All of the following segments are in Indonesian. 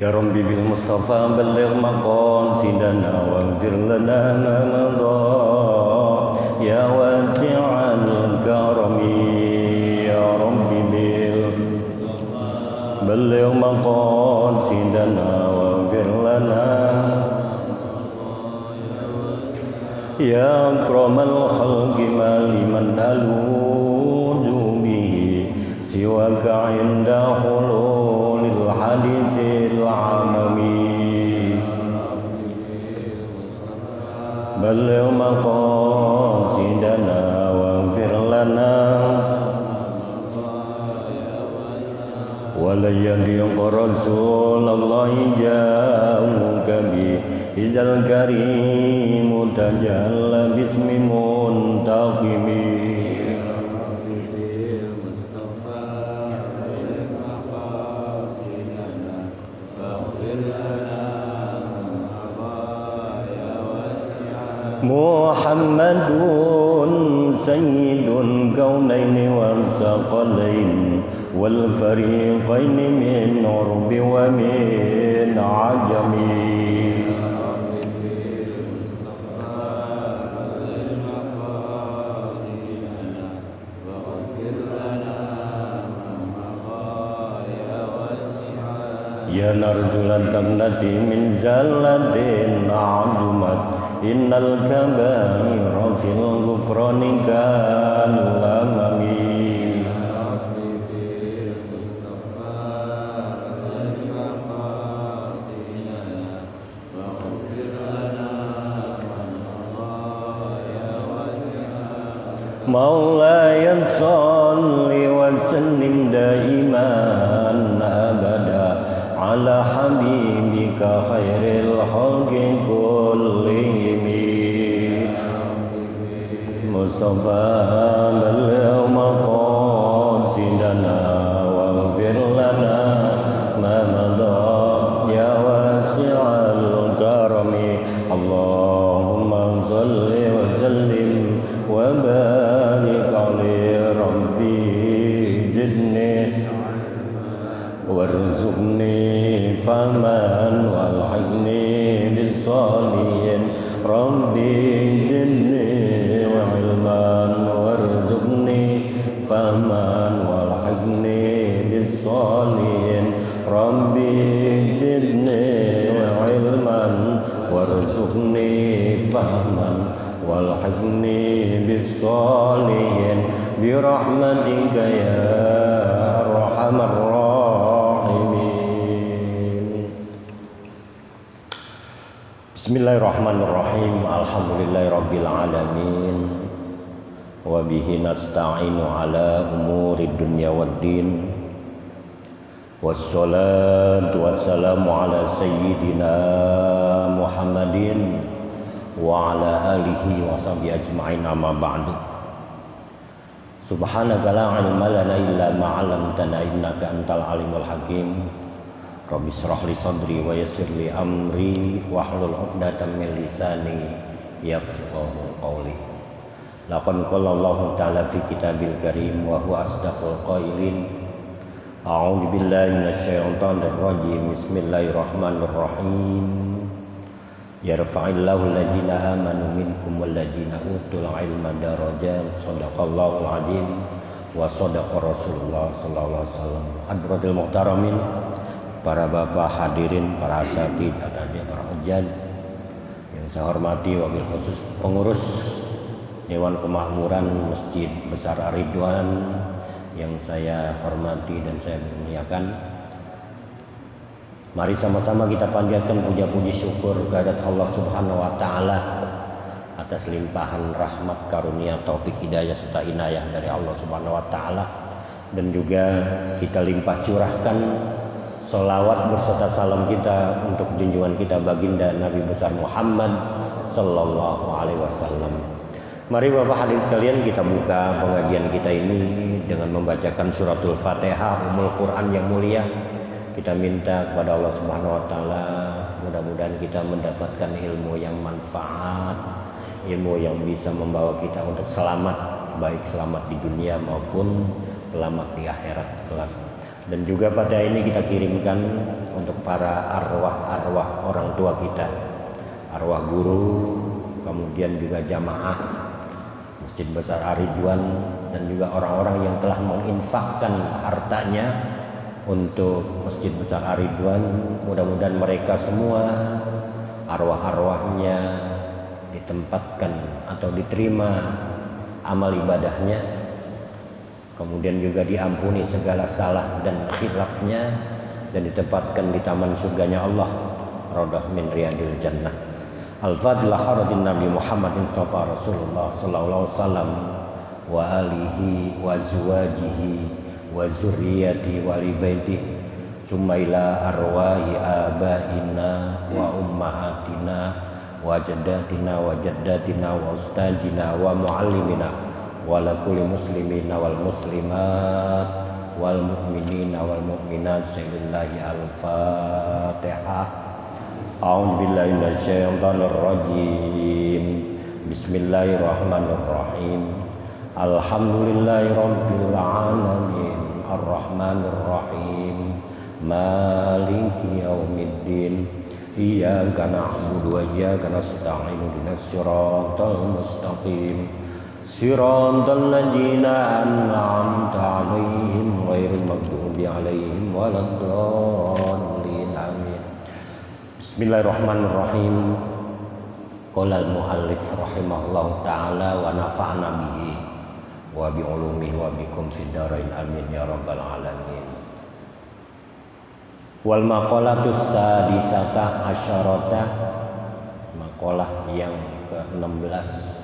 يا رب بالمصطفى بلغ مقاصدنا واغفر لنا ما مضى يا واسع الكرم يا رب بلغ مقاصدنا واغفر لنا يا أكرم الخلق ما لمن ألوذ به سواك عند حلول الحديث العممي بلغ مقاصدنا واغفر لنا ولا يليق رسول الله جاءك به إذا الكريم تجلى باسم منتقم محمد سيد الكونين والثقلين والفريقين من عرب ومن عجم يا نرجو الدمنة من زلة عجمت إن الكبائر في الغفران كالأمم مولاي صل وسلم دائما أبدا على حبيبك خير الخلق كلهم مصطفى بلغ مقاصدنا واغفر لنا ما مضى يا واسع الكرم اللهم صل وسلم وبارك عليه ربي زدني وارزقني فهما والحقني بالصالحين ربي زدني علما وارزقني فهما والحقني بالصالحين ربي زدني علما وارزقني فهما والحقني بالصالحين برحمتك يا أرحم الراحمين. Bismillahirrahmanirrahim. Alhamdulillahirabbil alamin. Wa bihi nasta'inu ala umurid dunya waddin. Wassalatu wassalamu ala sayyidina Muhammadin wa ala alihi wa sahbihi ajma'in amma ba'du. Subhanaka la ilma lana illa ma 'allamtana innaka antal alimul hakim. Rabbi shrah li sadri wa yassir li amri wahlul 'uqdatam min lisani yafqahu qawli. Laqad qala Allah ta'ala fi kitabil karim wa huwa asdaqul qailin. A'udzu billahi minasyaitonir rajim. Bismillahirrahmanirrahim. Yarfa'illahu alladzina amanu minkum walladzina utul ilma darajat. Shadaqallahul azim wa shadaqa Rasulullah sallallahu alaihi wasallam. Hadratil muhtaramin, para bapak hadirin, para asatidz, para hujjaj yang saya hormati, wabil khusus pengurus Dewan Kemakmuran Masjid Besar Ar-Ridwan yang saya hormati dan saya muliakan. Mari sama-sama kita panjatkan puja-puji syukur kehadirat Allah Subhanahu wa taala atas limpahan rahmat, karunia, taufik, hidayah serta inayah dari Allah Subhanahu wa taala, dan juga kita limpah curahkan selawat berserta salam kita untuk junjungan kita baginda Nabi besar Muhammad sallallahu alaihi wasallam. Mari Bapak hadirin sekalian, kita buka pengajian kita ini dengan membacakan suratul Fatihah, Ummul Quran yang mulia. Kita minta kepada Allah Subhanahu wa taala, mudah-mudahan kita mendapatkan ilmu yang manfaat, ilmu yang bisa membawa kita untuk selamat, baik selamat di dunia maupun selamat di akhirat kelak. Dan juga pada ini kita kirimkan untuk para arwah-arwah orang tua kita, arwah guru, kemudian juga jamaah Masjid Besar Ar-Ridwan, dan juga orang-orang yang telah menginfakkan hartanya untuk Masjid Besar Ar-Ridwan. Mudah-mudahan mereka semua arwah-arwahnya ditempatkan atau diterima amal ibadahnya, kemudian juga diampuni segala salah dan khilafnya, dan ditempatkan di taman surganya Allah, Raudhah min Riyadil Jannah. Al-Fadlah Haradin Nabi Muhammadin Mustafa Rasulullah sallallahu alaihi wasallam wa alihi wa azwajihi wa zurriyyati wa li baiti summa ila arwahi abaina wa ummahatina wa jaddatina wa jaddatina wa ustajina wa muallimina wa la kulli muslimina wal muslimat wal mu'minina wal mu'minat. Bismillahi al-Fatihah. A'udzu billahi minasyaitonir rajim. Bismillahirrahmanirrahim. Alhamdulillahirabbil alamin arrahmanir rahim maliki yaumiddin iyyaka na'budu wa iyyaka nasta'in ihdinas siratal mustaqim siratal ladzina an'amta 'alaihim ghairil maghdubi 'alaihim waladdallin amin. Bismillahirrahmanirrahim. Qala al-muallif rahimahullahu ta'ala wa nafa'na bihi wa bi ulumihi wa bikum fid dharain amin ya rabbal alamin. Wal maqalatus sadisata asyarata, maqalah yang ke-16.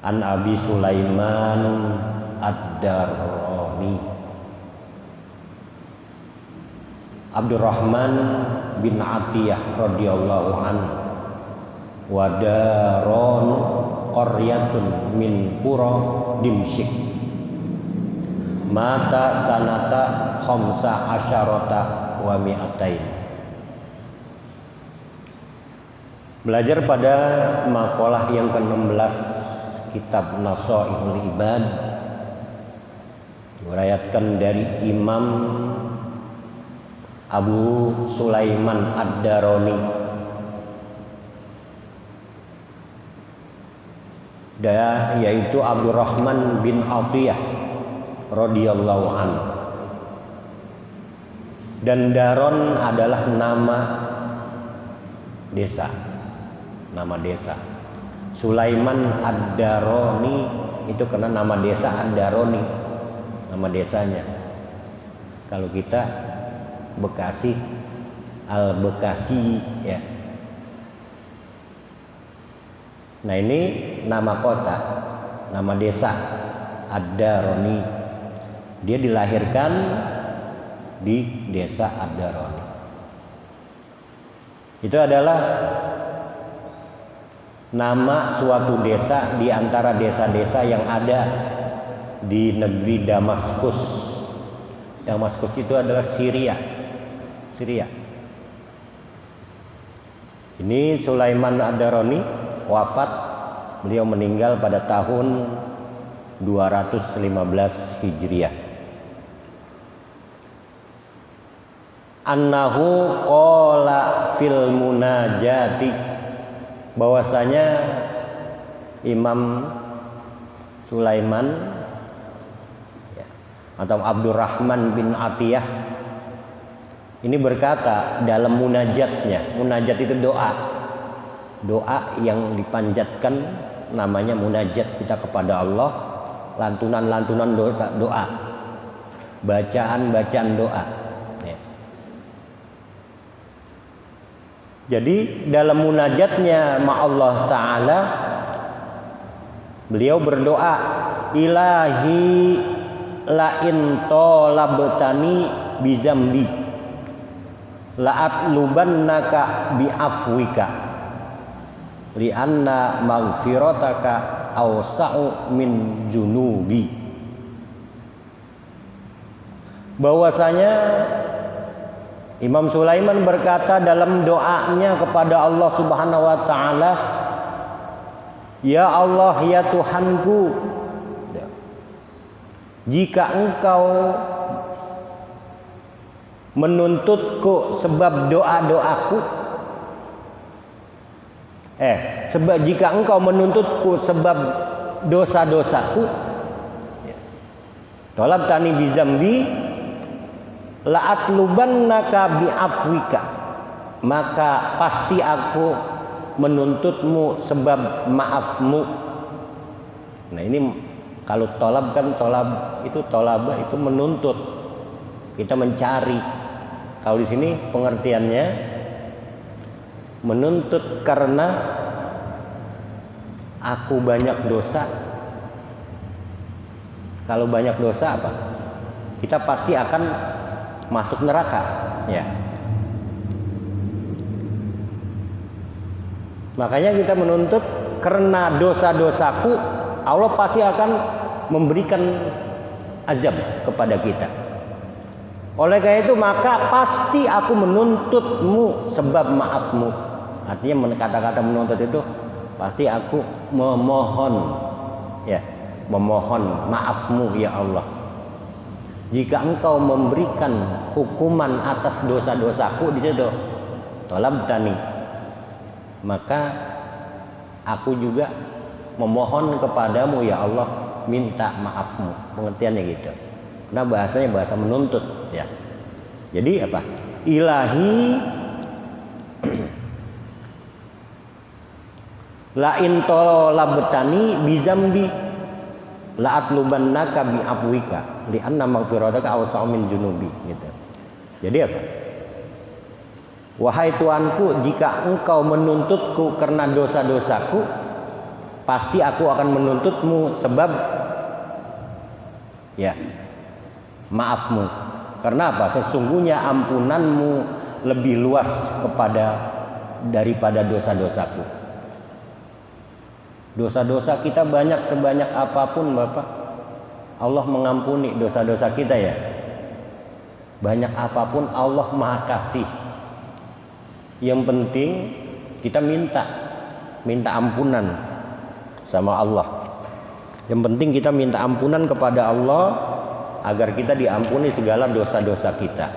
An Abi Sulaiman Ad-Darrani, Abdurrahman bin Atiyah radhiyallahu anhu, wa daron qaryatun min qura Dimsyik, mata sanata khamsa asyarata wa mi'atain. Belajar pada maqalah yang ke-16 kitab Nasaihul Ibad, diriwayatkan dari Imam Abu Sulaiman Ad-Darrani, yaitu Abdurrahman bin Atiyah radhiyallahu anhu. Dan Daron adalah nama desa, nama desa. Sulaiman Ad-Darrani itu karena nama desa Ad-Darrani, nama desanya. Kalau kita Bekasi, Al-Bekasi ya. Nah ini nama kota, nama desa Ad-Darrani. Dia dilahirkan di desa Ad-Darrani. Itu adalah nama suatu desa di antara desa-desa yang ada di negeri Damaskus. Damaskus itu adalah Syria. Ini Sulaiman Ad-Darrani wafat, beliau meninggal pada tahun 215 Hijriah. Annahu qala fil munajati, bahwasanya Imam Sulaiman atau Abdurrahman bin Atiyah ini berkata dalam munajatnya. Munajat itu doa yang dipanjatkan, namanya munajat kita kepada Allah, lantunan doa, bacaan doa ya. Jadi dalam munajatnya ma Allah Ta'ala, beliau berdoa, ilahi la in talabtani bizambi la'atlubannaka bi'afwika li'anna maghfirataka awsa'u min junubi. Bahwasanya Imam Sulaiman berkata dalam doanya kepada Allah Subhanahu wa taala, ya Allah, ya Tuhanku, jika Engkau menuntutku sebab doa-doaku. Sebab jika engkau menuntutku sebab dosa-dosaku, tolab tani bizambi la'atlubannaka bi'afwika, maka pasti aku menuntutmu sebab maafmu. Nah ini kalau tolab kan tolab itu tolaba itu menuntut, kita mencari. Kalau di sini pengertiannya menuntut karena aku banyak dosa. Kalau banyak dosa apa? Kita pasti akan masuk neraka, ya. Makanya kita menuntut karena dosa-dosaku, Allah pasti akan memberikan azab kepada kita. Oleh karena itu maka pasti aku menuntutmu sebab maafmu. Artinya kata-kata menuntut itu pasti aku memohon, ya, memohon maafmu ya Allah. Jika engkau memberikan hukuman atas dosa-dosaku di situ, tolab tani, maka aku juga memohon kepadamu ya Allah, minta maafmu. Pengertiannya gitu. Karena bahasanya bahasa menuntut, ya. Jadi apa? Ilahi la in talabtani bizambi la atlubannaka bi afwika li anna maghfirataka awsa'u min junubi, gitu. Jadi apa? Wahai Tuanku, jika engkau menuntutku karena dosa-dosaku, pasti aku akan menuntutmu sebab ya maafmu. Karena apa? Sesungguhnya ampunanmu lebih luas daripada dosa-dosaku. Dosa-dosa kita banyak sebanyak apapun Bapak, Allah mengampuni dosa-dosa kita, ya. Banyak apapun Allah Maha Kasih. Yang penting kita minta ampunan sama Allah. Yang penting kita minta ampunan kepada Allah agar kita diampuni segala dosa-dosa kita.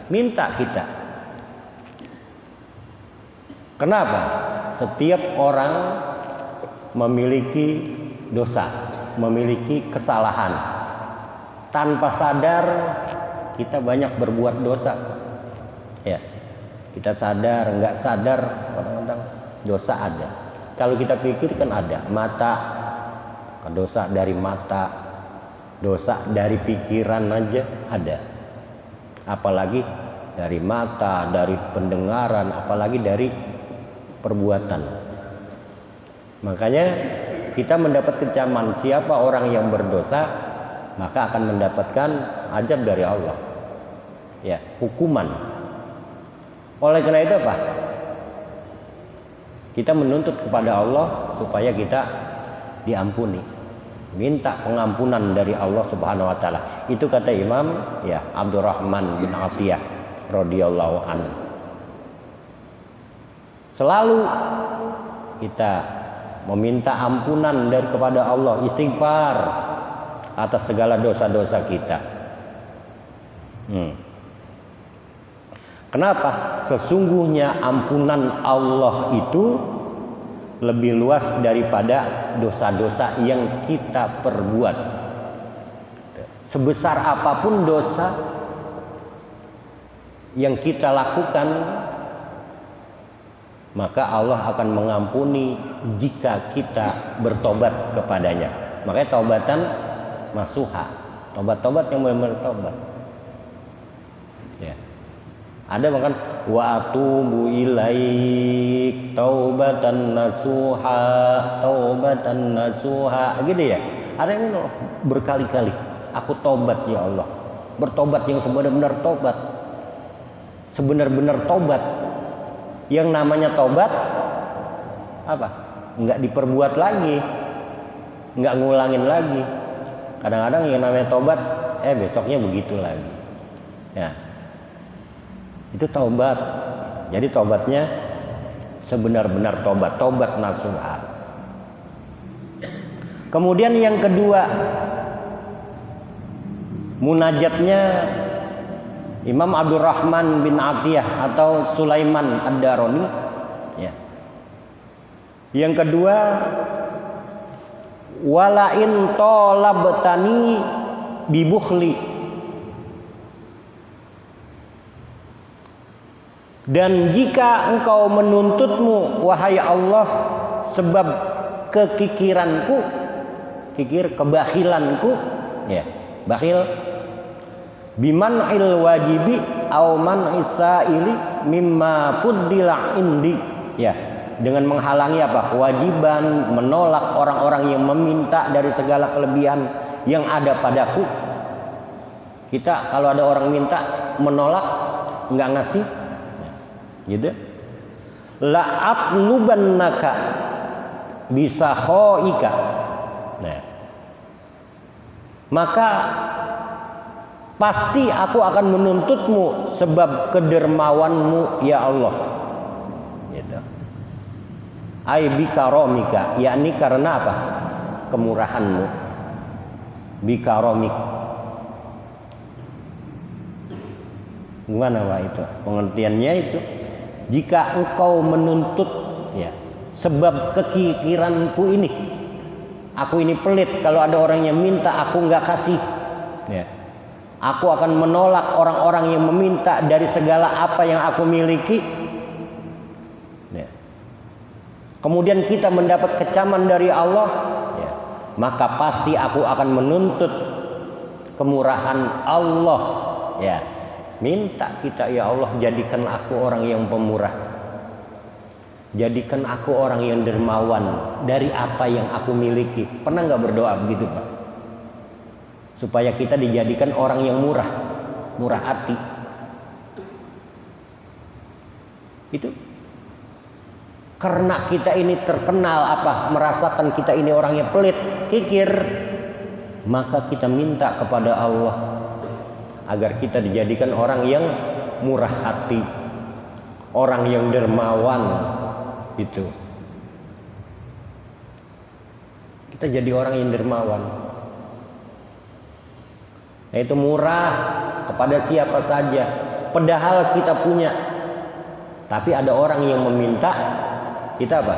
Minta kita. Kenapa? Setiap orang memiliki dosa, memiliki kesalahan. Tanpa sadar kita banyak berbuat dosa, ya. Kita sadar, nggak sadar, kadang-kadang dosa ada. Kalau kita pikirkan ada dosa dari mata, dosa dari pikiran aja ada. Apalagi dari mata, dari pendengaran, apalagi dari perbuatan. Makanya kita mendapat kecaman, siapa orang yang berdosa maka akan mendapatkan azab dari Allah, ya, hukuman. Oleh karena itu apa? Kita menuntut kepada Allah supaya kita diampuni, minta pengampunan dari Allah Subhanahu wa taala. Itu kata Imam, ya, Abdurrahman bin Atiyah radhiyallahu anhu. Selalu kita meminta ampunan kepada Allah, istighfar atas segala dosa-dosa kita. Kenapa? Sesungguhnya ampunan Allah itu lebih luas daripada dosa-dosa yang kita perbuat. Sebesar apapun dosa yang kita lakukan, maka Allah akan mengampuni jika kita bertobat kepadanya. Makanya taubatan nasuha, tobat-tobat yang benar-benar tobat, ya. Ada bahkan wa atubu ilaik taubatan nasuha, gitu ya. Ada yang berkali-kali, aku tobat ya Allah, bertobat yang sebenar-benar tobat, sebenar-benar tobat. Yang namanya tobat apa? Nggak diperbuat lagi, nggak ngulangin lagi. Kadang-kadang yang namanya tobat, besoknya begitu lagi, ya. Itu taubat. Jadi taubatnya sebenar-benar tobat nasuha. Kemudian yang kedua, munajatnya Imam Abdurrahman bin Atiyah atau Sulaiman Ad-Darani, ya. Yang kedua, walain talabtani bibukhli, dan jika engkau menuntutmu wahai Allah sebab kekikiranku, kikir kebakhilanku, ya, bakhil, biman'il wajibi au man'is sa'ili mimma fuddila indi, ya, dengan menghalangi apa? Kewajiban, menolak orang-orang yang meminta dari segala kelebihan yang ada padaku. Kita kalau ada orang minta menolak, nggak ngasih, gitu. La'atlubannaka bisa khoika. Nah, maka pasti aku akan menuntutmu sebab kedermawanmu ya Allah, gitu. Ai bikaromika, yakni karena apa? Kemurahanmu. Bikaromik. Gimana Pak itu? Pengertiannya itu, jika engkau menuntut, ya, sebab kekikiranku ini, aku ini pelit, kalau ada orang yang minta aku nggak kasih, ya. Aku akan menolak orang-orang yang meminta dari segala apa yang aku miliki. Ya. Kemudian kita mendapat kecaman dari Allah, ya, maka pasti aku akan menuntut kemurahan Allah, ya. Minta kita, ya Allah, jadikan aku orang yang pemurah, jadikan aku orang yang dermawan dari apa yang aku miliki. Pernah nggak berdoa begitu Pak? Supaya kita dijadikan orang yang murah, murah hati. Itu karena kita ini terkenal apa? Merasakan kita ini orang yang pelit, kikir, maka kita minta kepada Allah agar kita dijadikan orang yang murah hati, orang yang dermawan. Itu kita jadi orang yang dermawan, yaitu murah kepada siapa saja, padahal kita punya, tapi ada orang yang meminta, kita apa?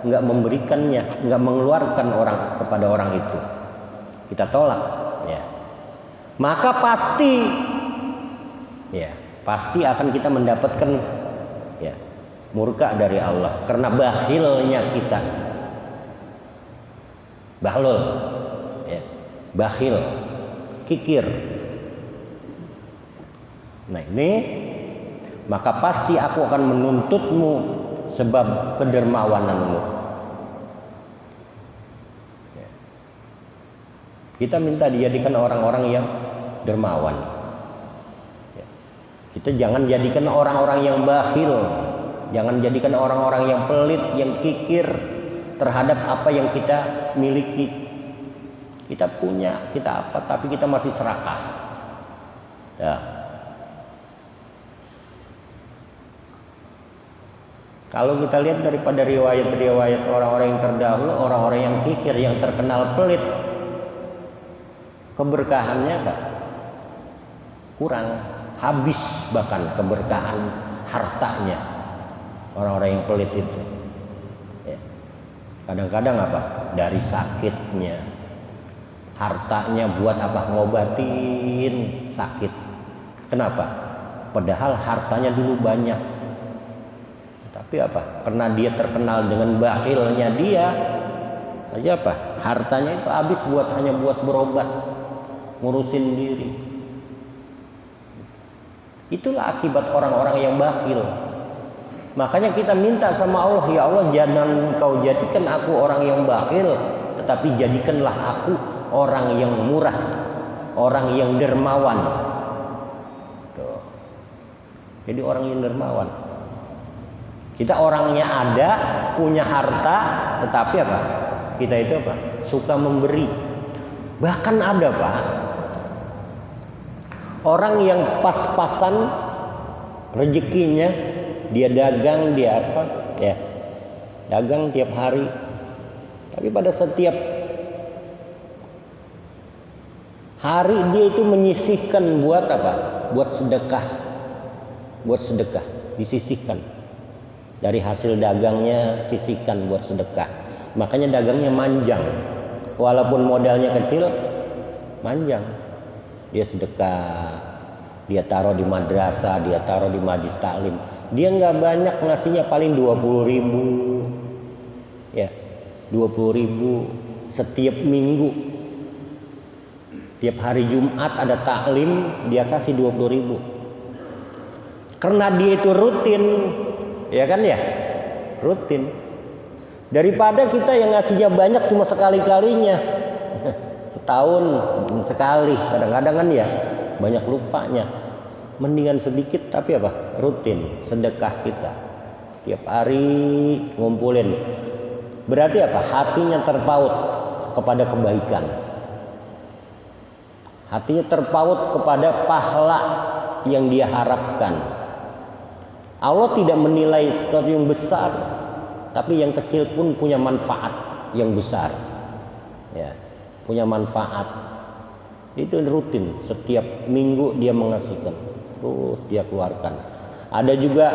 Nggak memberikannya, nggak mengeluarkan orang kepada orang itu, kita tolak, ya. Maka pasti, ya, pasti akan kita mendapatkan, ya, murka dari Allah karena bakhilnya kita. Bahlul, ya, bakhil, kikir. Nah ini, maka pasti aku akan menuntutmu sebab kedermawananmu. Ya. Kita minta dijadikan orang-orang yang dermawan. Ya. Kita jangan jadikan orang-orang yang bakhil, jangan jadikan orang-orang yang pelit, yang kikir terhadap apa yang kita miliki. Kita punya, kita apa, tapi kita masih serakah. Ya. Kalau kita lihat daripada riwayat-riwayat orang-orang yang terdahulu, orang-orang yang kikir, yang terkenal pelit, keberkahannya Pak kurang, habis bahkan keberkahan hartanya orang-orang yang pelit itu. Ya. Kadang-kadang apa? Dari sakitnya, hartanya buat apa? Ngobatin sakit. Kenapa? Padahal hartanya dulu banyak, tapi apa? Karena dia terkenal dengan bakhilnya dia, aja apa? Hartanya itu habis hanya buat berobat, ngurusin diri. Itulah akibat orang-orang yang bakhil. Makanya kita minta sama Allah, ya Allah, jangan Kau jadikan aku orang yang bakhil, tetapi jadikanlah aku orang yang murah, orang yang dermawan. Tuh. Jadi orang yang dermawan. Kita orangnya ada, punya harta, tetapi apa? Kita itu apa? Suka memberi. Bahkan ada Pak, orang yang pas-pasan rezekinya, dia dagang, dia apa? Ya, dagang tiap hari. Tapi pada setiap hari dia itu menyisihkan buat apa? buat sedekah, disisihkan dari hasil dagangnya, sisihkan buat sedekah. Makanya dagangnya manjang, walaupun modalnya kecil, manjang. Dia sedekah, dia taruh di madrasah, dia taruh di majlis taklim. Dia nggak banyak ngasihnya, paling 20.000, ya 20.000 setiap minggu. Tiap hari Jumat ada taklim, dia kasih 20.000. Karena dia itu rutin, ya kan ya, rutin. Daripada kita yang ngasihnya banyak cuma sekali-kalinya, setahun sekali, kadang-kadang kan ya banyak lupanya. Mendingan sedikit tapi apa? Rutin sedekah kita. Tiap hari ngumpulin. Berarti apa? Hatinya terpaut kepada kebaikan. Hatinya terpaut kepada pahala yang dia harapkan. Allah tidak menilai sesuatu yang besar, tapi yang kecil pun punya manfaat yang besar. Ya, punya manfaat. Itu rutin, setiap minggu dia mengasihkan, terus dia keluarkan. Ada juga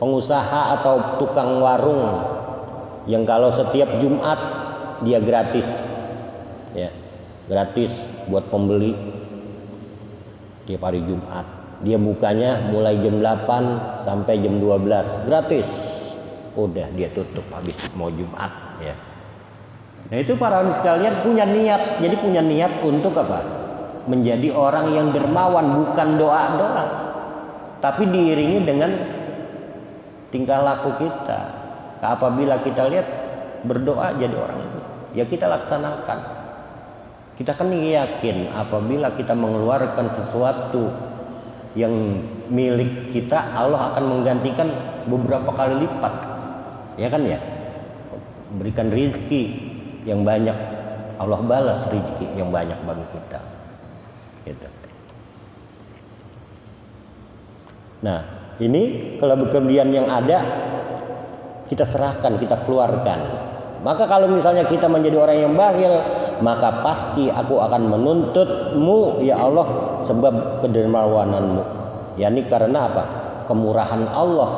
pengusaha atau tukang warung yang kalau setiap Jumat dia gratis, ya, gratis buat pembeli. Tiap hari Jumat dia bukanya mulai jam 8 sampai jam 12, gratis. Udah dia tutup habis mau Jumat, ya. Nah itu para hadirin sekalian punya niat. Jadi punya niat untuk apa? Menjadi orang yang dermawan, bukan doa-doa, tapi diiringi dengan tingkah laku kita. Apabila kita lihat berdoa jadi orang itu, ya kita laksanakan. Kita kan yakin apabila kita mengeluarkan sesuatu yang milik kita, Allah akan menggantikan beberapa kali lipat, ya kan ya. Berikan rezeki yang banyak, Allah balas rezeki yang banyak bagi kita, gitu. Nah ini kelebihan yang ada kita serahkan, kita keluarkan. Maka kalau misalnya kita menjadi orang yang bakhil, maka pasti aku akan menuntutmu ya Allah sebab kedermawananmu. Yani karena apa? Kemurahan Allah,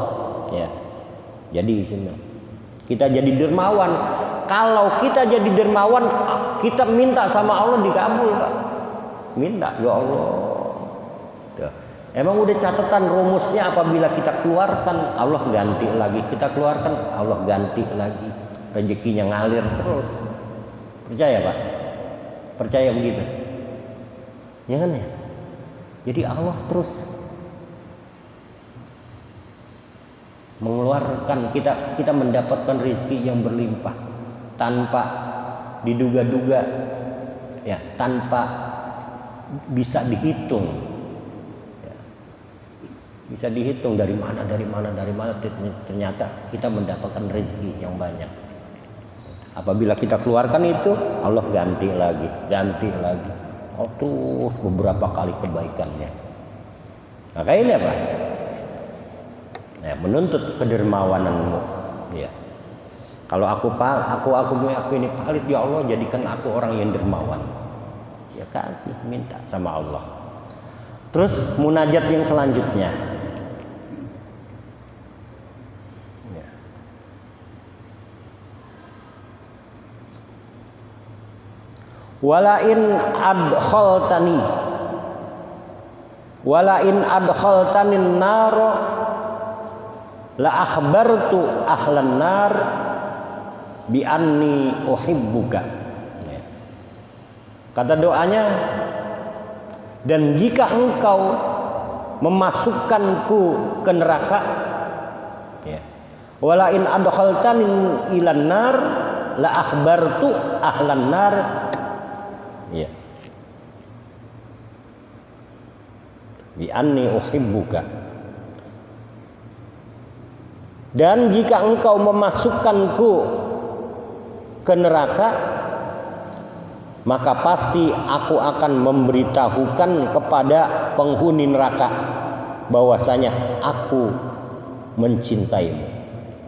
ya. Jadi sini kita jadi dermawan. Kalau kita jadi dermawan, kita minta sama Allah dikabul, Pak. Minta, ya Allah. Tuh. Emang udah catatan rumusnya, apabila kita keluarkan Allah ganti lagi, kita keluarkan Allah ganti lagi, rezekinya ngalir terus. Percaya Pak? Percaya begitu? Ya kan ya? Jadi Allah terus mengeluarkan, kita mendapatkan rezeki yang berlimpah tanpa diduga-duga, ya, tanpa bisa dihitung, ya. Bisa dihitung dari mana ternyata kita mendapatkan rezeki yang banyak. Apabila kita keluarkan itu, Allah ganti lagi, oh, terus beberapa kali kebaikannya. Maka ini apa? Ya, menuntut kedermawananmu, ya. Kalau aku ini palit, ya Allah jadikan aku orang yang dermawan. Ya kasih, minta sama Allah. Terus munajat yang selanjutnya. Ya. Walain adkhaltanin naro la akhbartu ahlan nar bi anni uhibbuka. Kata doanya, dan jika engkau memasukkanku ke neraka, ya, wala in adkhaltani ilan nar la akhbartu ahlan nar, ya, bi anni uhibbuka. Dan jika engkau memasukkanku ke neraka, maka pasti aku akan memberitahukan kepada penghuni neraka bahwasanya aku mencintaimu.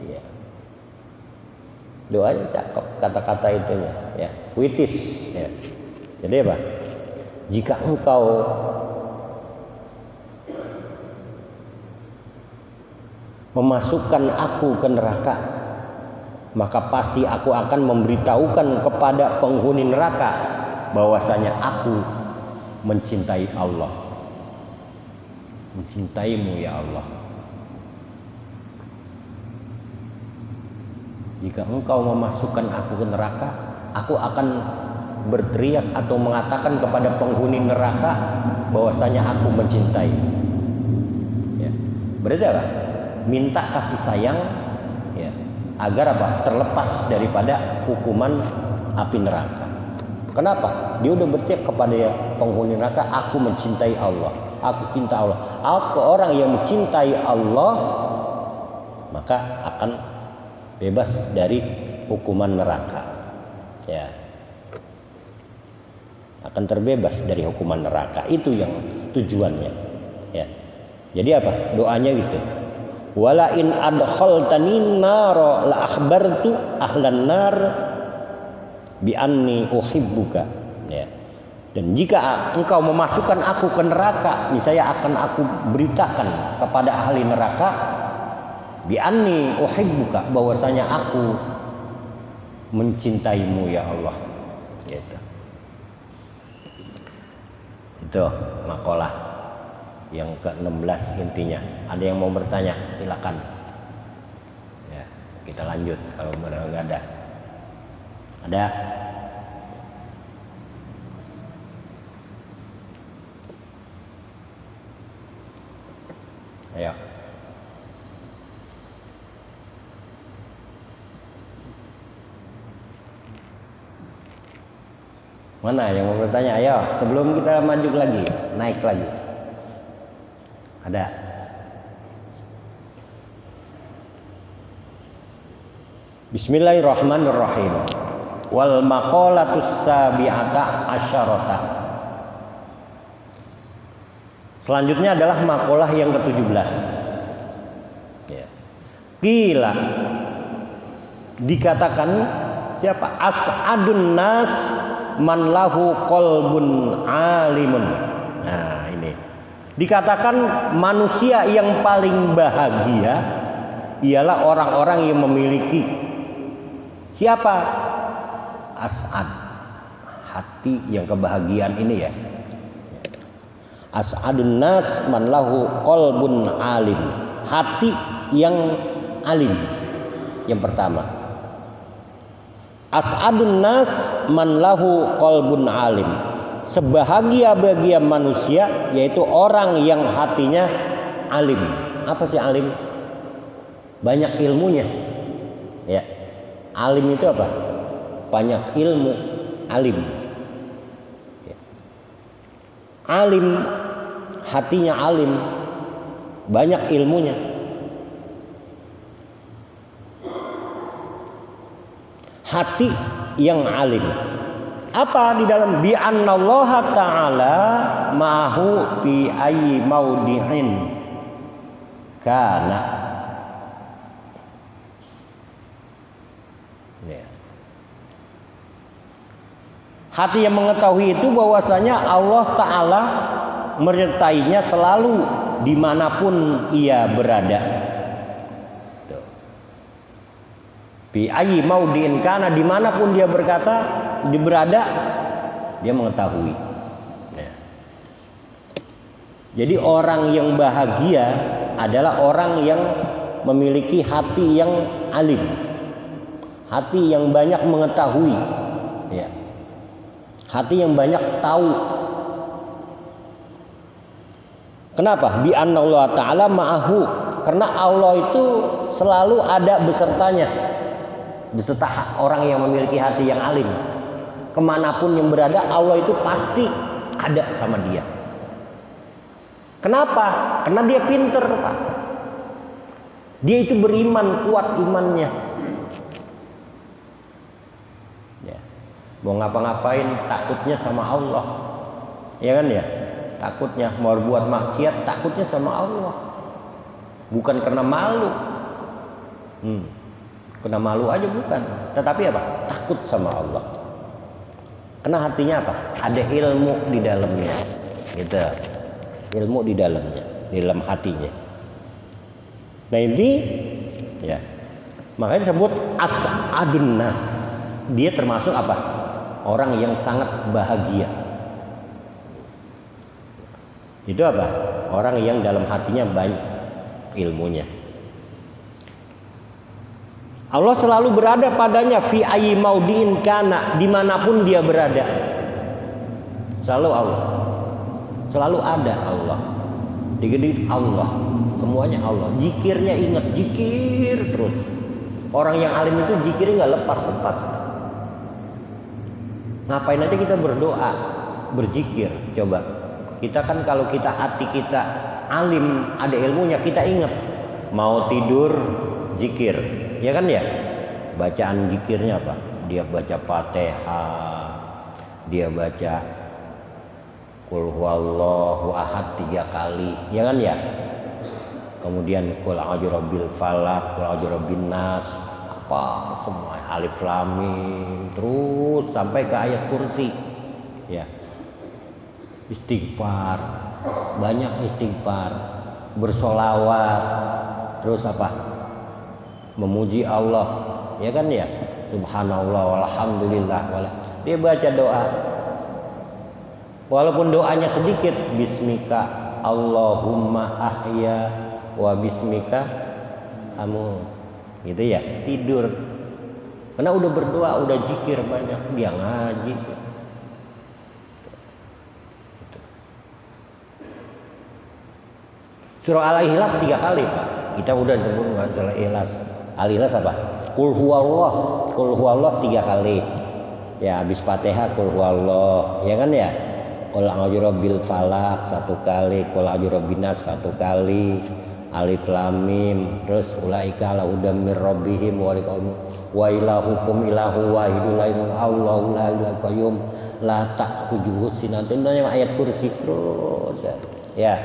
Ya. Doanya cakep, kata-kata itunya, ya, puitis. Ya. Jadi apa? Jika engkau memasukkan aku ke neraka, maka pasti aku akan memberitahukan kepada penghuni neraka bahwasanya aku mencintai Allah. Mencintaimu ya Allah. Jika engkau memasukkan aku ke neraka, aku akan berteriak atau mengatakan kepada penghuni neraka bahwasanya aku mencintai. Ya. Berarti apa? Minta kasih sayang, ya, agar apa? Terlepas daripada hukuman api neraka. Kenapa? Dia udah berteriak kepada penghuni neraka, aku mencintai Allah, aku cinta Allah. Aku orang yang mencintai Allah, maka akan bebas dari hukuman neraka. Ya. Akan terbebas dari hukuman neraka. Itu yang tujuannya. Ya. Jadi apa? Doanya gitu. Wala in adkhaltani nara la akhbartu ahlan nar bi anni uhibbuka. Ya. Dan jika engkau memasukkan aku ke neraka, niscaya akan aku beritakan kepada ahli neraka bi anni uhibbuka, bahwasanya aku mencintaimu ya Allah. Gitu. Itu makalah yang ke-16 intinya. Ada yang mau bertanya? Silakan. Ya, kita lanjut kalau enggak ada. Ada? Ayo. Mana yang mau bertanya? Ayo, sebelum kita maju lagi, naik lagi. Ada? Bismillahirrahmanirrahim. Wal maqalatus sabi'ata asyarata. Selanjutnya adalah makalah yang ke-17. Ya. Qila, dikatakan siapa? As'adun nas man lahu qalbun alimun. Nah, ini dikatakan manusia yang paling bahagia ialah orang-orang yang memiliki siapa? As'ad, hati yang kebahagiaan ini ya. As'adun nas man lahu qalbun alim, hati yang alim. Yang pertama, as'adun nas man lahu qalbun alim, sebahagia-bahagia manusia yaitu orang yang hatinya alim. Apa sih alim? Banyak ilmunya. Ya. Alim itu apa? Banyak ilmu, alim. Ya. Alim, hatinya alim, banyak ilmunya. Hati yang alim. Apa di dalam bi annallaha ta'ala ma'hu fi ayyi maudi'in kana. Ya. Hati yang mengetahui itu bahwasanya Allah Ta'ala menyertainya selalu dimanapun ia berada. Bi ayyi maudi'in kana, dimanapun dia berada, dia mengetahui. Ya. Jadi orang yang bahagia adalah orang yang memiliki hati yang alim, hati yang banyak mengetahui, ya. Hati yang banyak tahu. Kenapa? Bi annallaha ta'ala ma'ahu, karena Allah itu selalu ada besertanya, beserta orang yang memiliki hati yang alim. Kemanapun yang berada, Allah itu pasti ada sama dia. Kenapa? Karena dia pinter, Pak. Dia itu beriman, kuat imannya. Ya. Mau ngapa-ngapain takutnya sama Allah. Ya kan ya? Takutnya mau buat maksiat, takutnya sama Allah. Bukan karena malu. Kena malu aja bukan, tetapi apa? Takut sama Allah. Karena hatinya apa? Ada ilmu di dalamnya, gitu. Ilmu di dalamnya, di dalam hatinya. Nah ini ya, makanya disebut as'adun nas. Dia termasuk apa? Orang yang sangat bahagia. Itu apa? Orang yang dalam hatinya banyak ilmunya. Allah selalu berada padanya fi ayyi maudiin kana, dimanapun dia berada. Selalu Allah. Selalu ada Allah. Digede Allah. Semuanya Allah. Zikirnya ingat, zikir terus. Orang yang alim itu zikirnya nggak lepas-lepas. Ngapain aja kita berdoa, berzikir. Coba. Kita kan kalau kita hati kita alim, ada ilmunya, kita ingat. Mau tidur, zikir. Ya kan ya? Bacaan zikirnya apa? Dia baca Fatihah. Dia baca Qul huwallahu ahad 3 kali. Ya kan ya? Kemudian Qul a'udzu birabbil falaq, Qul a'udzu birabbin nas, apa semua, alif lam mim, terus sampai ke ayat kursi. Ya. Istighfar, banyak istighfar, bersolawat, terus apa? Memuji Allah, ya kan ya? Subhanallah walhamdulillah. Dia baca doa. Walaupun doanya sedikit, bismika Allahumma ahya wa bismika amut. Gitu ya, tidur. Karena udah berdoa, udah zikir banyak, dia ngaji. Surah Al-Ikhlas 3 kali, Pak. Kita udah sebut surah Al-Ikhlas. Al-Ikhlas apa? Qul huwallah 3 kali. Ya, habis Fatihah Qul huwallah, ya kan ya? Qul a'udzu birabbil falaq 1 kali, Qul a'udzu birabbin nas 1 kali, alif lam mim, terus ulaika ala hudam mir rabbihim wa ilahukum ilahu wahidul la ilaha illallah la ilaha qayyum la ta'khudhuhu sinatun. Ayat kursi terus ya.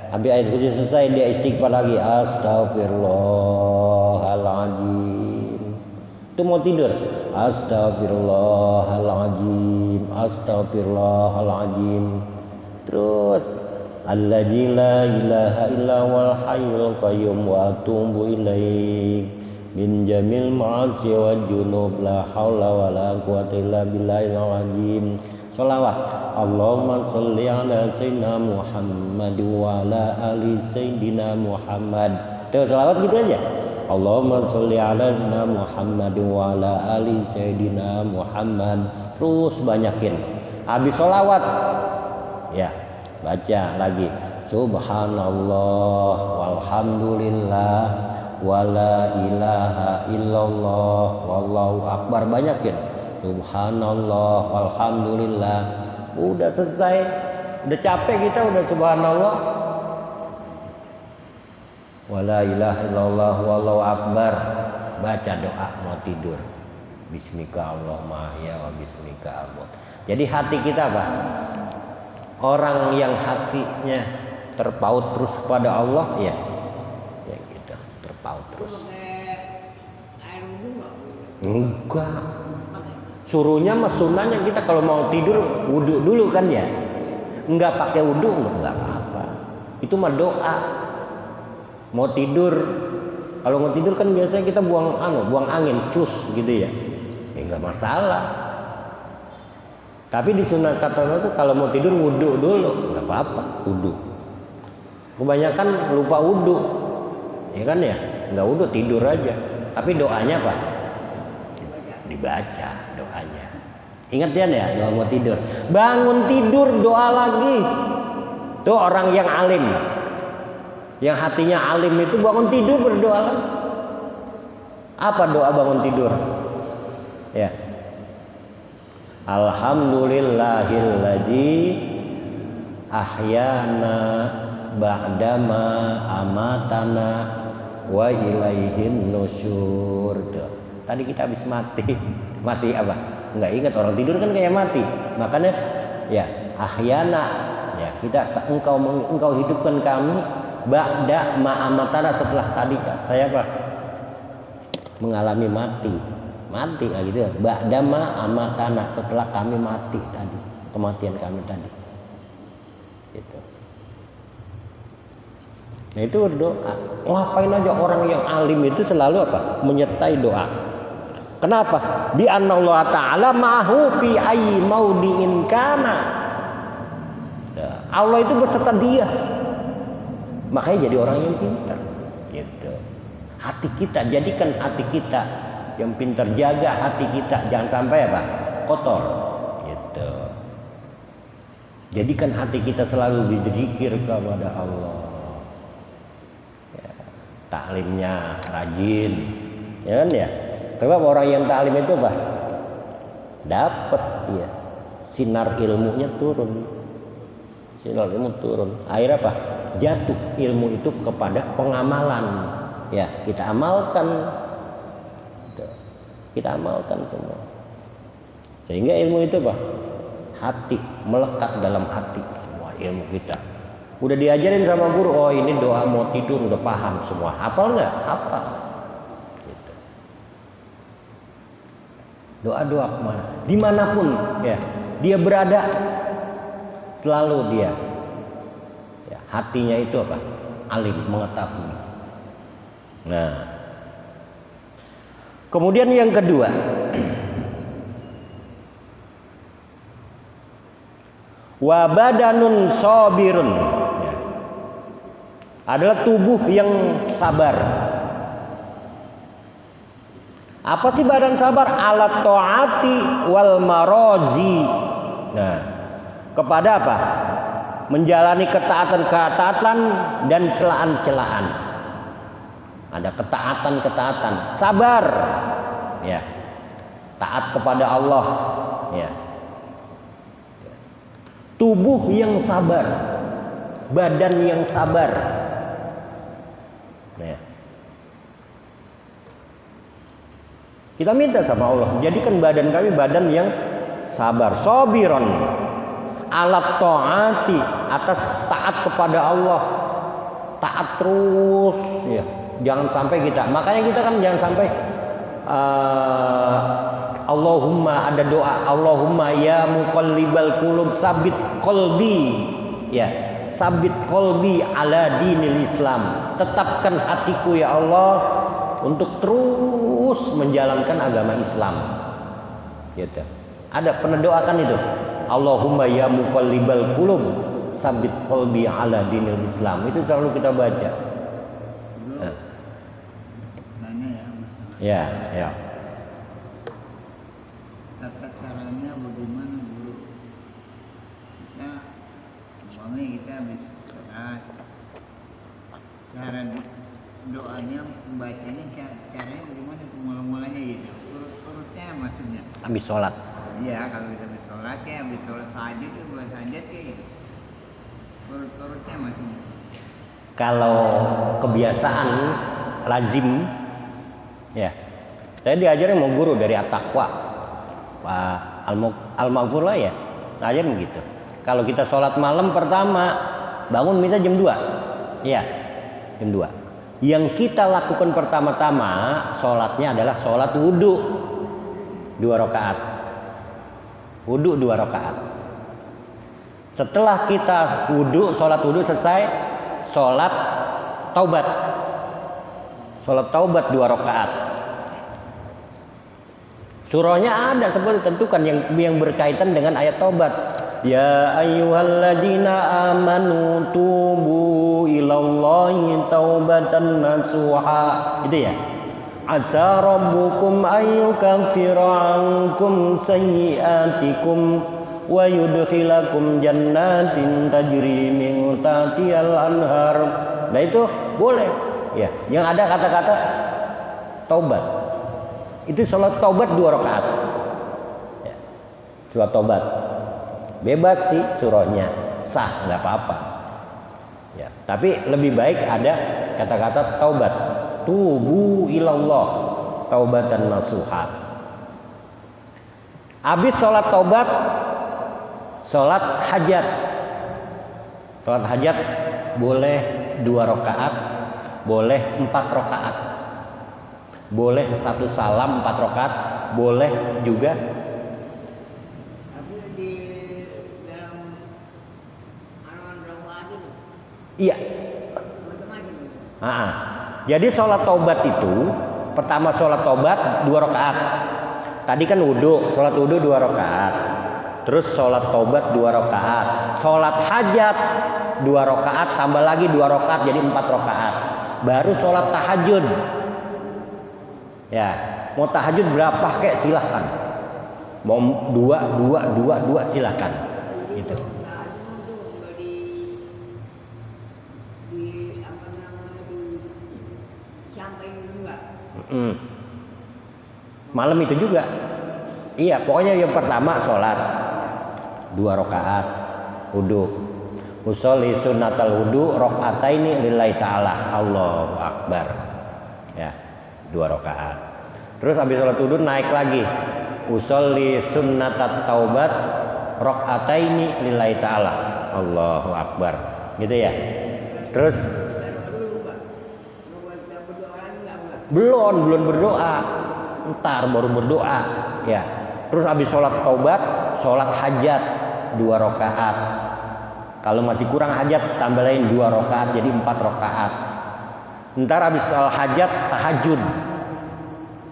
Habis ayat kursi selesai dia istighfar lagi, astagfirullahaladzim. Itu mau tidur, astagfirullahaladzim, astagfirullahaladzim. Terus alladzi la ilaha illa wal hayyul qayyum wa atubu ilaih min jamil ma'asi wa junub la haula wala quwwata illa billahil azim. Sholawat Allahumma sholli ala sayyidina Muhammad wa ala ali sayyidina Muhammad. Tuh sholawat gitu aja. Allahumma sholli ala sayyidina Muhammad wa ala ali sayyidina Muhammad. Terus banyakin. Habis sholawat ya baca lagi subhanallah walhamdulillah wala ilaha illallah wallahu akbar. Banyakin subhanallah walhamdulillah. Udah selesai, udah capek kita, udah subhanallah wala ilaha illallah wallahu akbar. Baca doa mau tidur, bismika Allahumma ahya wa bismika amut. Jadi hati kita apa? Orang yang hatinya terpaut terus kepada Allah, ya gitu, terpaut terus. Enggak, suruhnya mah sunnahnya kita kalau mau tidur wudhu dulu kan ya. Enggak pakai wudhu enggak apa-apa. Itu mah doa. Mau tidur, kalau mau tidur kan biasanya kita buang angin, cus gitu ya. Enggak masalah. Tapi di sunnah kata itu kalau mau tidur wudhu dulu, nggak apa-apa, wudhu. Kebanyakan lupa wudhu, ya kan ya, nggak wudhu tidur aja. Tapi doanya apa? Dibaca doanya. Ingat ya, doa mau tidur. Bangun tidur doa lagi. Tuh orang yang alim, yang hatinya alim itu bangun tidur berdoa lagi. Apa doa bangun tidur? Ya. Alhamdulillahilladzi ahyana ba'dama amatana wa ilaihin nusyur. Tadi kita habis mati. Mati apa? Enggak ingat, orang tidur kan kayak mati. Makanya ya ahyana, ya kita engkau hidupkan kami ba'da ma amatana, setelah tadi saya apa? Mengalami mati gitu. Ba'dama amatana, setelah kami mati tadi, kematian kami tadi. Gitu. Nah itu doa. Ngapain aja orang yang alim itu selalu apa? Menyertai doa. Kenapa? Bi annallaha ta'ala ma'hu fi ayyi maudi'in kana. Allah itu beserta dia. Makanya jadi orang yang pintar. Gitu. Hati kita, jadikan hati kita yang pintar, jaga hati kita jangan sampai apa? Kotor. Gitu. Jadikan hati kita selalu berzikir kepada Allah. Taklimnya rajin, ya kan ya. Sebab orang yang taklim itu apa? Dapat dia sinar ilmunya turun, sinar ilmu turun. Akhirnya apa? Jatuh ilmu itu kepada pengamalan. Ya kita amalkan, kita amalkan semua. Sehingga ilmu itu apa? Hati melekat dalam hati semua ilmu kita. Udah diajarin sama guru, oh ini doa mau tidur udah paham semua. Hafal nggak? Hafal. Gitu. Doa-doa kemana? Dimanapun ya dia berada, selalu dia ya, hatinya itu apa? Alim, mengetahui. Nah, kemudian yang kedua, wa badanun sabirun, adalah tubuh yang sabar. Apa sih badan sabar? Alat taati wal marozi. Nah, kepada apa? Menjalani ketaatan-ketaatan dan celaan-celaan. Ada ketaatan-ketaatan, sabar. Ya. Taat kepada Allah, ya. Tubuh yang sabar, badan yang sabar. Ya. Kita minta sama Allah, jadikan badan kami badan yang sabar, sabiron, alat taati, atas taat kepada Allah, taat terus ya. Jangan sampai kita, makanya kita kan jangan sampai Allahumma, ada doa Allahumma ya muqallibal qulub sabit qalbi, ya, sabit qalbi ala dinil Islam, tetapkan hatiku ya Allah untuk terus menjalankan agama Islam. Gitu. Ada pernah doakan itu, Allahumma ya muqallibal qulub sabit qalbi ala dinil Islam, itu selalu kita baca. Nah. Ya, ya. Tata caranya bagaimana guru? Kita habis sholat, cara doanya bacanya caranya bagaimana tuh, mulanya gitu, urutnya maksudnya Habis sholat. Iya, kalau kita habis sholat ya, habis sholat sajud itu bulan sajud kayak gitu, urutnya maksudnya. Kalau Kebiasaan lazim, ya, saya diajarin mau guru dari At-Taqwa, Pak Al-Maghfur ya, ngajarin begitu. Kalau kita sholat malam pertama bangun misalnya jam 2, ya, jam 2. Yang kita lakukan pertama-tama sholatnya adalah sholat wudhu 2 rakaat. Wudhu 2 rakaat. Setelah kita wudhu, sholat wudhu selesai, sholat taubat. Sholat taubat 2 rakaat. Surahnya ada seperti tentukan yang berkaitan dengan ayat taubat. Ya ayyuhalladzina amanu tubu ilallahi taubatan nasuha. Gitu ya. Asa rabbukum ayyukaffira ankum sayyiatikum wa yudkhilakum jannatin tajri min tahtihal anhar. Nah itu boleh. Ya, yang ada kata-kata taubat. Itu sholat taubat 2 rakaat. Ya. Sholat taubat. Bebas sih surahnya, sah, nggak apa-apa. Ya, tapi lebih baik ada kata-kata taubat. Tubu ilallah taubatan nasuha. Habis sholat taubat, sholat hajat. Sholat hajat boleh 2 rakaat, boleh 4 rakaat, boleh 1 salam 4 rakaat, boleh juga. Iya. Jadi sholat taubat itu pertama sholat taubat 2 rakaat. Tadi kan wudhu, sholat wudhu 2 rakaat. Terus sholat taubat 2 rakaat. Sholat hajat 2 rakaat tambah lagi 2 rakaat jadi 4 rakaat. Baru sholat tahajud. Ya, mau tahajud berapa kayak silahkan. Mau 2 silahkan. Gitu. Malam itu juga. Iya, pokoknya yang pertama sholat 2 rakaat wudhu. Usolli sunnatal wudhu rakaataini lillahi ta'ala. Allahu akbar. Ya, 2 rakaat. Terus habis sholat wudhu naik lagi. Usolli sunnatat taubat rakaataini lillahi ta'ala. Allahu akbar. Gitu ya. Terus belum berdoa, ntar baru berdoa ya. Terus habis sholat taubat, sholat hajat 2 rakaat. Kalau masih kurang hajat tambah lain 2 rakaat jadi 4 rakaat. Ntar habis sholat hajat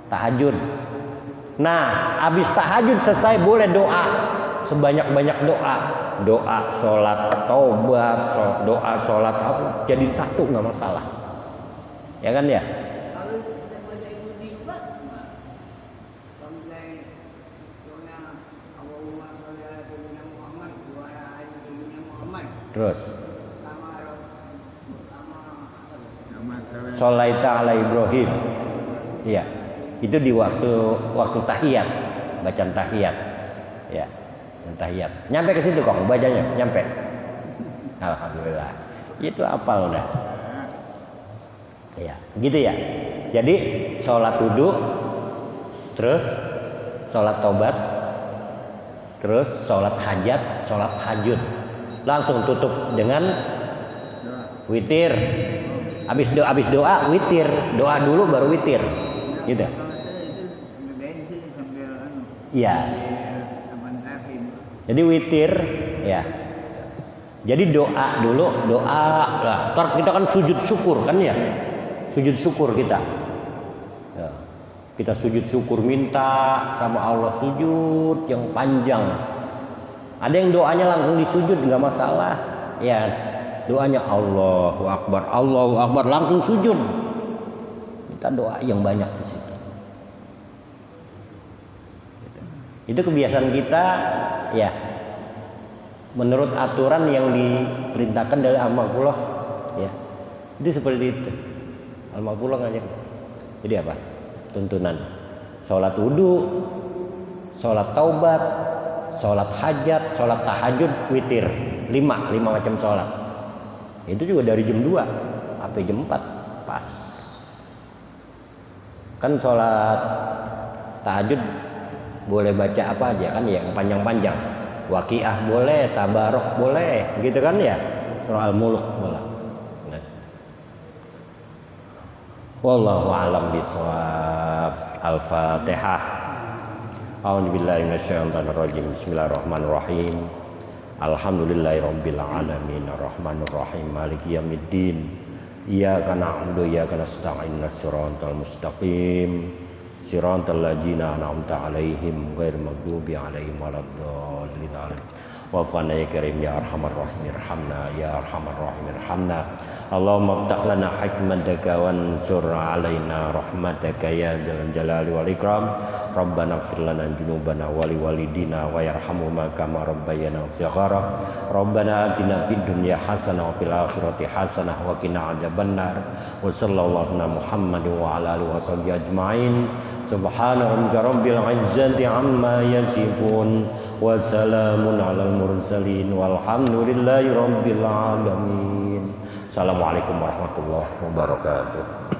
tahajud. Nah, habis tahajud selesai boleh doa sebanyak-banyak doa sholat taubat, doa sholat apa jadi satu nggak masalah, ya kan ya. Terus sholaita ala Ibrahim. Iya. Itu di waktu tahiyat, bacaan tahiyat. Ya, tahiyat. Nyampe ke situ kok bacanya, nyampe. Alhamdulillah. Itu apal dah. Ya, gitu ya. Jadi sholat wudu, terus sholat taubat, terus sholat hajat, sholat tahajud. Langsung tutup dengan witir. Habis doa witir, doa dulu baru witir, gitu. Iya. Jadi witir, ya. Jadi doa dulu, doa lah. Ntar kita kan sujud syukur kan ya, sujud syukur kita. Ya. Kita sujud syukur minta sama Allah sujud yang panjang. Ada yang doanya langsung disujud nggak masalah, ya doanya Allahu Akbar langsung sujud. Kita doa yang banyak di situ. Itu kebiasaan kita, ya. Menurut aturan yang diperintahkan dari Al-Maqbulah, ya. Itu seperti itu. Al-Maqbulah ngajak. Jadi apa? Tuntunan. Sholat wudu, sholat taubat, sholat hajat, sholat tahajud, witir. 5 macam sholat. Itu juga dari jam 2 sampai jam 4 pas. Kan sholat tahajud boleh baca apa aja kan ya, yang panjang-panjang. Waqiah boleh, tabarok boleh, gitu kan ya. Surah Al-Mulk boleh. Nah. Wallahu a'lam bishawab. Al-Fatihah. A'udzubillahi minasyaitonir rajim. Bismillahirrahmanirrahim. Alhamdulillahirabbil alamin arrahmanir rahim maliki yaumiddin. Iyyaka na'budu wa iyyaka nasta'in shiratal mustaqim shiratal ladzina an'amta 'alaihim ghairil maghdubi 'alaihim waladdallin. Wa fana ya karim ya arhamar rahim irhamna ya arhamar rahim irhamna. Allahumma iftah lana hikmataka wansur 'alaina rahmataka ya dzal jalali wal ikram. Rabbana ighfir lana dzunubana wa liwalidina wa yarhamhuma kama rabbayana shighara. Rabbana atina fid dunya hasanah wa fil akhirati hasanah wa qina adzabannar. Wa sallallahu ala Muhammadin wa ala alihi washabbihi ajmain. Subhana rabbika rabbil izzati amma yasifun wa salamun alal mursalin walhamdulillahi rabbil alamin. Assalamualaikum warahmatullahi wabarakatuh.